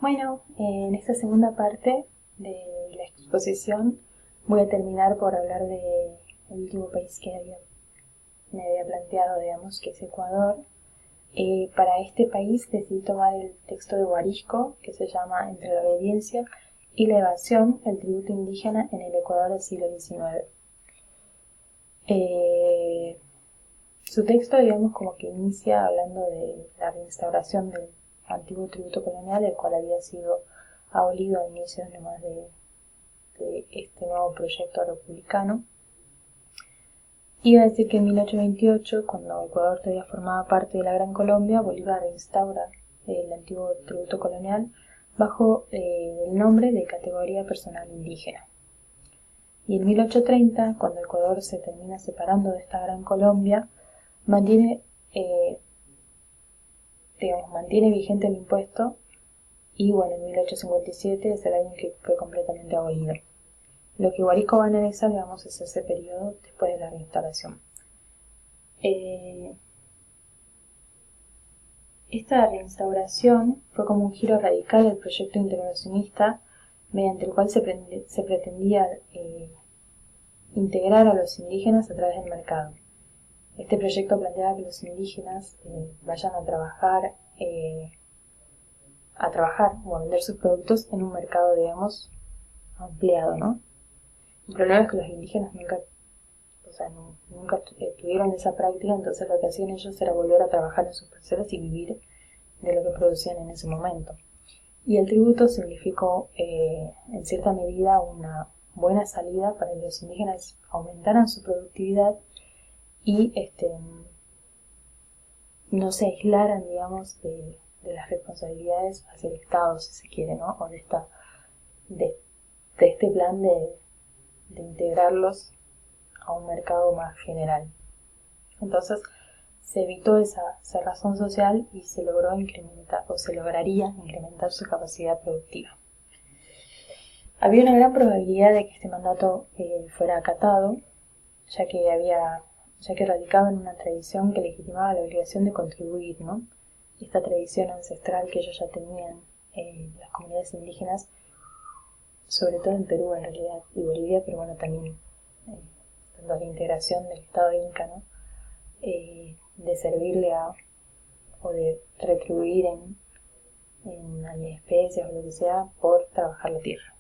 Bueno, en esta segunda parte de la exposición voy a terminar por hablar del último país que me había planteado, digamos, que es Ecuador. Para este país decidí tomar el texto de Guarisco, que se llama Entre la obediencia y la evasión, el tributo indígena en el Ecuador del siglo XIX. Su texto, digamos, como que inicia hablando de la reinstauración del antiguo tributo colonial, el cual había sido abolido a inicios nomás de este nuevo proyecto republicano. Iba a decir que en 1828, cuando Ecuador todavía formaba parte de la Gran Colombia, Bolívar reinstaura el antiguo tributo colonial bajo el nombre de categoría personal indígena. Y en 1830, cuando Ecuador se termina separando de esta Gran Colombia, mantiene vigente el impuesto y bueno, en 1857 es el año que fue completamente abolido. Lo que Guarisco va a analizar, digamos, es ese periodo después de la reinstauración. Esta reinstauración fue como un giro radical del proyecto intervencionista mediante el cual se pretendía integrar a los indígenas a través del mercado. Este proyecto planteaba que los indígenas vayan a trabajar o a vender sus productos en un mercado, digamos, ampliado, ¿no? El problema es que los indígenas nunca tuvieron esa práctica, entonces lo que hacían ellos era volver a trabajar en sus parcelas y vivir de lo que producían en ese momento. Y el tributo significó, en cierta medida, una buena salida para que los indígenas aumentaran su productividad y no se aislaran, digamos, de las responsabilidades hacia el Estado, si se quiere, ¿no? O de este plan de integrarlos a un mercado más general. Entonces se evitó esa cerrazón social y se lograría incrementar su capacidad productiva. Había una gran probabilidad de que este mandato fuera acatado, ya que radicaba en una tradición que legitimaba la obligación de contribuir, ¿no? Esta tradición ancestral que ellos ya tenían las comunidades indígenas, sobre todo en Perú en realidad y Bolivia, pero bueno, también tanto la integración del Estado Inca, ¿no? De servirle o de retribuir en especias o lo que sea por trabajar la tierra.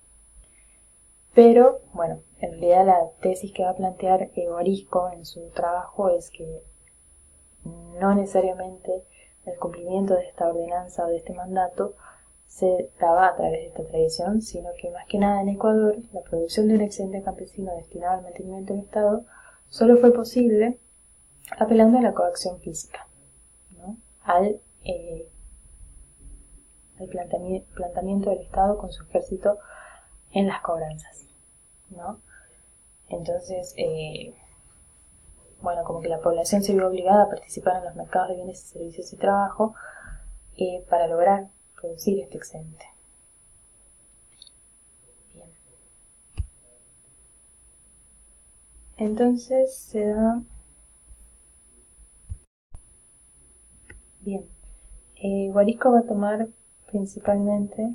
Pero, bueno, en realidad la tesis que va a plantear Guarisco en su trabajo es que no necesariamente el cumplimiento de esta ordenanza o de este mandato se daba a través de esta tradición, sino que más que nada en Ecuador la producción de un excedente campesino destinado al mantenimiento del Estado solo fue posible apelando a la coacción física, ¿no? al planteamiento del Estado con su ejército en las cobranzas, ¿no? Entonces, como que la población se vio obligada a participar en los mercados de bienes y servicios y trabajo para lograr producir este excedente. Bien. Entonces se da... Bien. Guarisco va a tomar principalmente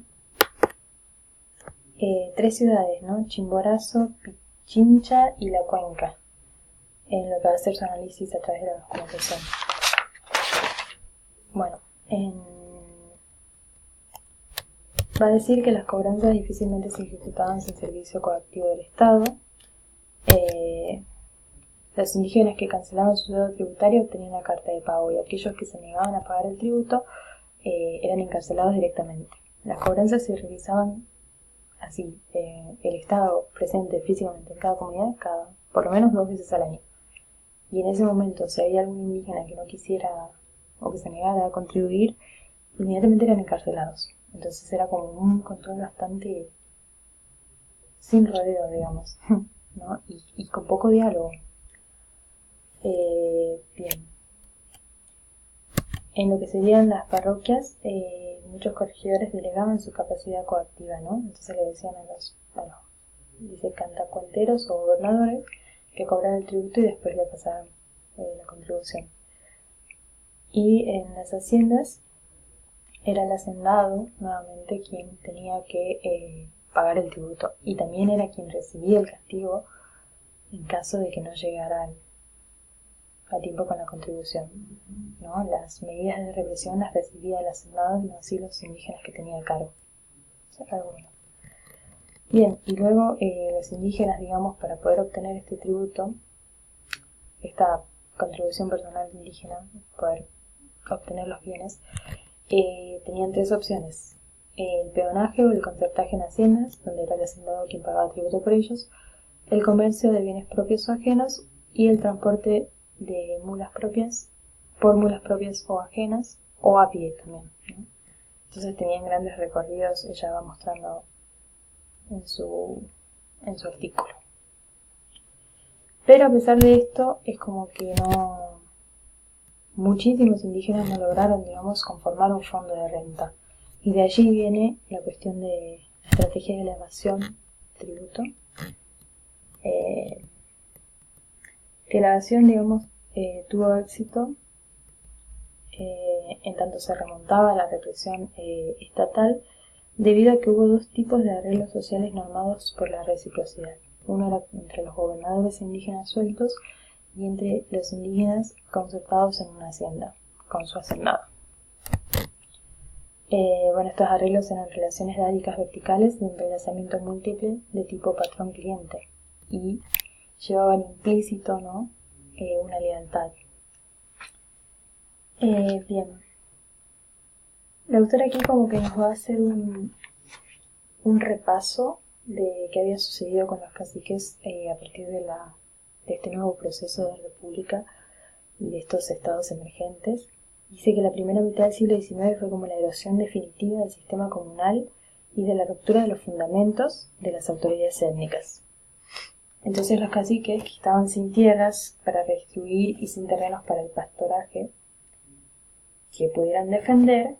tres ciudades, ¿no? Chimborazo, Pichincha y La Cuenca, en lo que va a hacer su análisis a través de la documentación. Bueno, va a decir que las cobranzas difícilmente se ejecutaban sin servicio coactivo del Estado. Los indígenas que cancelaban su deuda tributaria obtenían la carta de pago y aquellos que se negaban a pagar el tributo eran encarcelados directamente. Las cobranzas se realizaban así, el Estado presente físicamente en cada comunidad por lo menos 2 veces al año. Y en ese momento, si había algún indígena que no quisiera o que se negara a contribuir, inmediatamente eran encarcelados. Entonces era como un control bastante sin rodeo, digamos, ¿no? Y con poco diálogo. Bien. En lo que serían las parroquias, muchos corregidores delegaban su capacidad coactiva, ¿no? Entonces le decían a los cantacuenteros o gobernadores que cobraran el tributo y después le pasaban la contribución. Y en las haciendas era el hacendado, nuevamente, quien tenía que pagar el tributo, y también era quien recibía el castigo en caso de que no llegara a tiempo con la contribución, ¿no? Las medidas de represión las recibía el hacendado y no así los indígenas que tenía a cargo. Eso era algo bueno. Bien, y luego los indígenas, digamos, para poder obtener este tributo, esta contribución personal indígena, poder obtener los bienes, tenían tres opciones: el peonaje o el concertaje en haciendas, donde era el hacendado quien pagaba tributo por ellos, el comercio de bienes propios o ajenos, y el transporte de mulas propias, por mulas propias o ajenas, o a pie también, ¿no? Entonces tenían grandes recorridos, ella va mostrando en su artículo. Pero a pesar de esto, es como que muchísimos indígenas no lograron, digamos, conformar un fondo de renta. Y de allí viene la cuestión de la estrategia de la evasión tributo. Que la evasión, digamos, tuvo éxito en tanto se remontaba a la represión estatal, debido a que hubo dos tipos de arreglos sociales normados por la reciprocidad. Uno era entre los gobernadores indígenas sueltos y entre los indígenas concertados en una hacienda, con su hacendado. Estos arreglos eran relaciones dádicas verticales de entrelazamiento múltiple de tipo patrón-cliente y llevaban implícito, ¿no?, una lealtad. Bien, la autora aquí como que nos va a hacer un repaso de qué había sucedido con los caciques a partir de este nuevo proceso de república y de estos estados emergentes. Dice que la primera mitad del siglo XIX fue como la erosión definitiva del sistema comunal y de la ruptura de los fundamentos de las autoridades étnicas. Entonces los caciques, que estaban sin tierras para redistribuir y sin terrenos para el pastoraje que pudieran defender,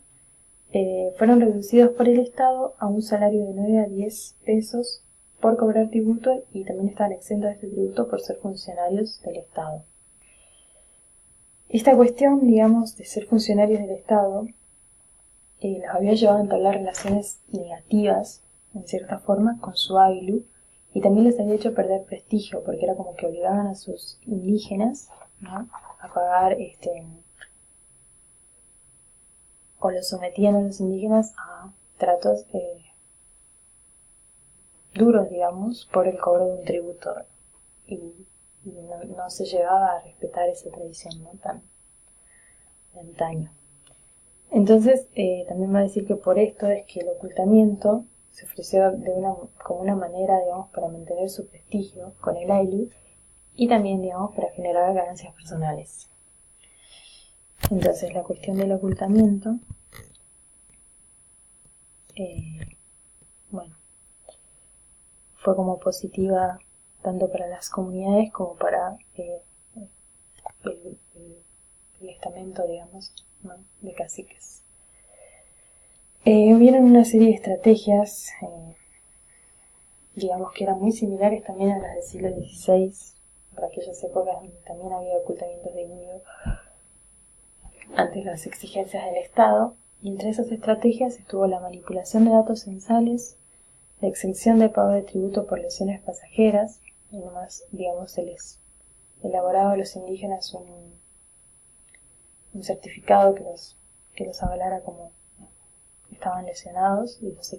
fueron reducidos por el Estado a un salario de 9 a 10 pesos por cobrar tributo, y también estaban exentos de este tributo por ser funcionarios del Estado. Esta cuestión, digamos, de ser funcionarios del Estado los había llevado a entablar relaciones negativas, en cierta forma, con su ayllu, y también les había hecho perder prestigio, porque era como que obligaban a sus indígenas, ¿no?, a pagar o los sometían a los indígenas a tratos duros, digamos, por el cobro de un tributo, y no se llegaba a respetar esa tradición, ¿no?, tan de antaño. Entonces también va a decir que por esto es que el ocultamiento se ofreció como una manera, digamos, para mantener su prestigio con el ayllu, y también, digamos, para generar ganancias personales. Entonces la cuestión del ocultamiento, fue como positiva tanto para las comunidades como para el estamento, digamos, ¿no?, de caciques. Hubieron una serie de estrategias, digamos, que eran muy similares también a las del siglo XVI, para aquellas épocas donde también había ocultamientos de indio ante las exigencias del Estado, y entre esas estrategias estuvo la manipulación de datos censales, la exención de pago de tributo por lesiones pasajeras, y nomás, digamos, se les elaboraba a los indígenas un certificado que los avalara como estaban lesionados, y los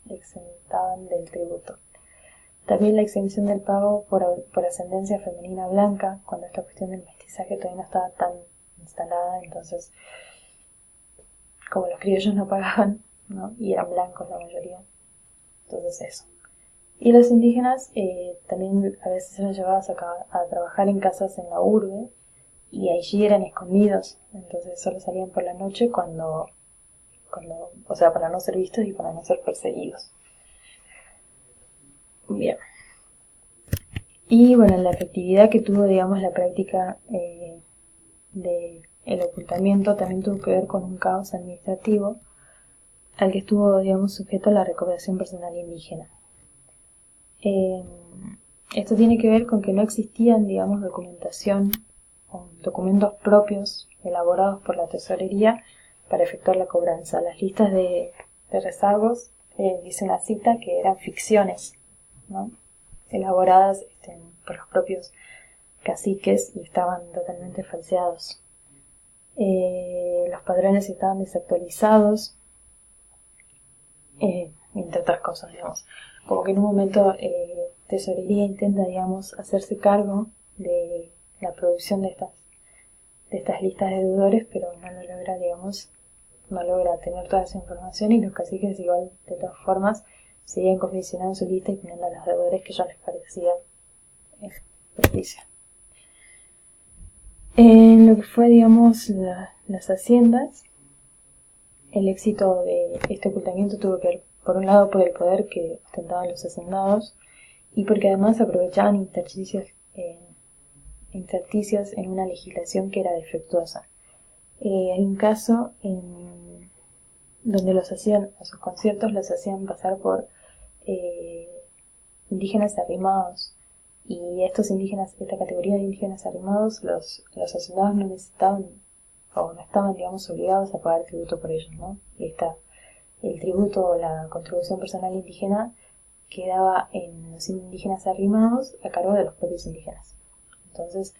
exentaban del tributo. También la exención del pago por ascendencia femenina blanca, cuando esta cuestión del mestizaje todavía no estaba tan instalada, entonces, como los criollos no pagaban, ¿no?, y eran blancos la mayoría, entonces eso. Y los indígenas también a veces eran llevados a trabajar en casas en la urbe, y allí eran escondidos, entonces solo salían por la noche o sea, para no ser vistos y para no ser perseguidos. Bien. Y bueno, la efectividad que tuvo, digamos, la práctica del ocultamiento también tuvo que ver con un caos administrativo al que estuvo, digamos, sujeto a la recaudación personal indígena. Esto tiene que ver con que no existían, digamos, documentación o documentos propios elaborados por la tesorería para efectuar la cobranza. Las listas de rezagos, dice una cita, que eran ficciones, ¿no? Elaboradas por los propios caciques y estaban totalmente falseados. Los padrones estaban desactualizados, entre otras cosas, digamos. Como que en un momento Tesorería intenta, digamos, hacerse cargo de la producción de estas listas de deudores, pero no lo logra, digamos, no logra tener toda esa información, y los caciques igual, de todas formas, seguían confeccionando su lista y poniendo a los deudores que ya les parecía propicio. En lo que fue, digamos, las haciendas, el éxito de este ocultamiento tuvo que ver, por un lado, por el poder que ostentaban los hacendados, y porque además aprovechaban intersticios en una legislación que era defectuosa. Hay un caso donde a sus conciertos los hacían pasar por indígenas arrimados, y esta categoría de indígenas arrimados, los hacendados no necesitaban o no estaban, digamos, obligados a pagar tributo por ellos, ¿no? El tributo o la contribución personal indígena quedaba en los indígenas arrimados a cargo de los propios indígenas. Entonces,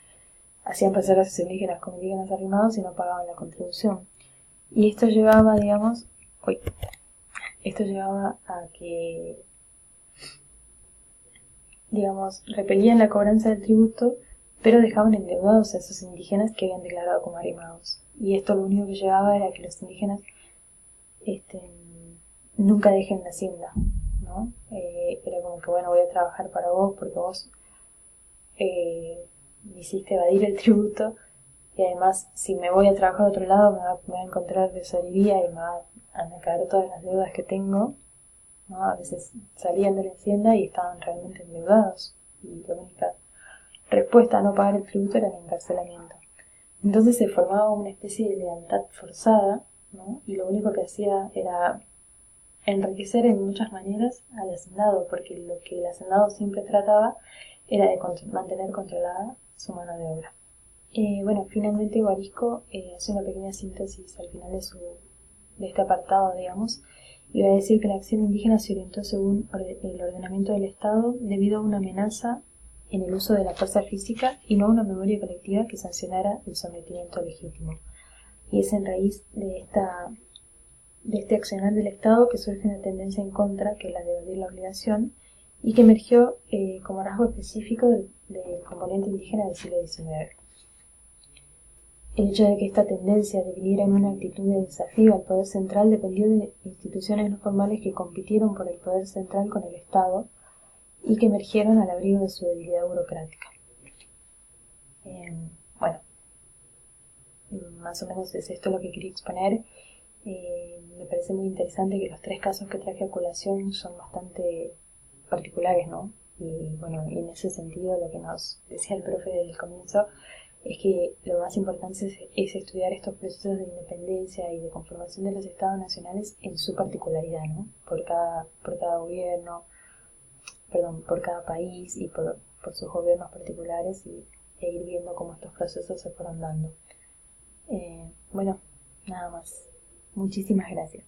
hacían pasar a esos indígenas como indígenas arrimados y no pagaban la contribución. Y esto llevaba, digamos, a que, digamos, repelían la cobranza del tributo, pero dejaban endeudados a esos indígenas que habían declarado como arrimados. Y esto lo único que llevaba era que los indígenas nunca dejen la hacienda, ¿no? Era como que, bueno, voy a trabajar para vos porque vos me hiciste evadir el tributo, y además, si me voy a trabajar a otro lado, me va a encontrar tesorería y me va a caer todas las deudas que tengo, ¿no? A veces salían de la hacienda y estaban realmente endeudados, y la única respuesta a no pagar el tributo era el encarcelamiento. Entonces se formaba una especie de lealtad forzada, ¿no? Y lo único que hacía era enriquecer en muchas maneras al hacendado, porque lo que el hacendado siempre trataba era de mantener controlada su mano de obra. Bueno, finalmente Guarisco hace una pequeña síntesis al final de este apartado, digamos, y va a decir que la acción indígena se orientó según el ordenamiento del Estado debido a una amenaza en el uso de la fuerza física y no a una memoria colectiva que sancionara el sometimiento legítimo. Y es en raíz de este accionar del Estado que surge una tendencia en contra, que es la de evadir la obligación, y que emergió como rasgo específico del componente indígena del siglo XIX. El hecho de que esta tendencia debiliera en una actitud de desafío al poder central dependió de instituciones no formales que compitieron por el poder central con el Estado y que emergieron al abrigo de su debilidad burocrática. Bueno, más o menos es esto lo que quería exponer. Me parece muy interesante que los 3 casos que traje a colación son bastante particulares, ¿no? Y bueno, en ese sentido lo que nos decía el profe desde el comienzo es que lo más importante es estudiar estos procesos de independencia y de conformación de los estados nacionales en su particularidad, ¿no? Por cada gobierno, por cada país y por sus gobiernos particulares, e ir viendo cómo estos procesos se fueron dando. Bueno, nada más. Muchísimas gracias.